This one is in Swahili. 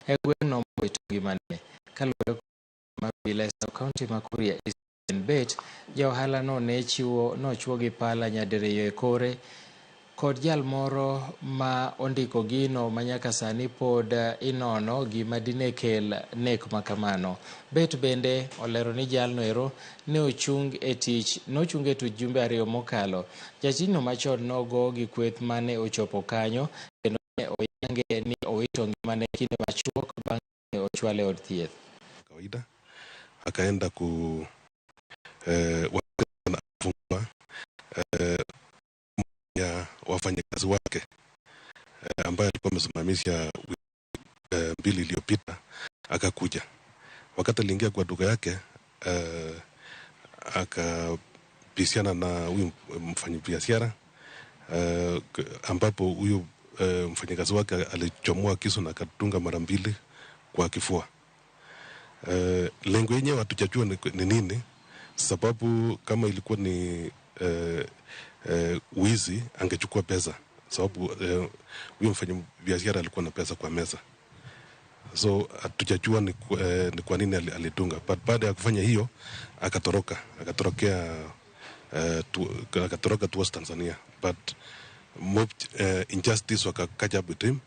e gweng'no moito ngimane. Kaluwore mabile sa kaunti ma Kuria Eastern Bet, ja ohala no nochuo gi pala nyadiriyo e kore kod jal moro ma ondiko gino manyaka sani pod inono gima dine kel nek makamano. Bet bende olero ni jalno ero ne ochung e tich jumbe 2 mokalo. Jatijno machon nogo gi kweth mane ochopo kanyo kendo ne oyange ni owito ngimane kinde machuok bang'e ochwale od thieth. Kawaida akaenda ku ya wafanyakazi wake ambaye alikuwa amesimamisha mbili iliyopita akakuja. Wakati aliingia kwa duka yake akapishana na huyu mfanyabiashara ambapo huyu mfanyakazi wake alichomoa kisu na akadunga mara 2 kwa kifua. Lengo yenyewe hatujajua ni nini, sababu kama ilikuwa ni wizi angechukua pesa, sababu huyo mfanyabiashara alikuwa na pesa kwa meza. So hatujajua ni kwa nini alidunga. But baada ya kufanya hiyo akatorokea towards Tanzania. But mob injustice waka catch up with him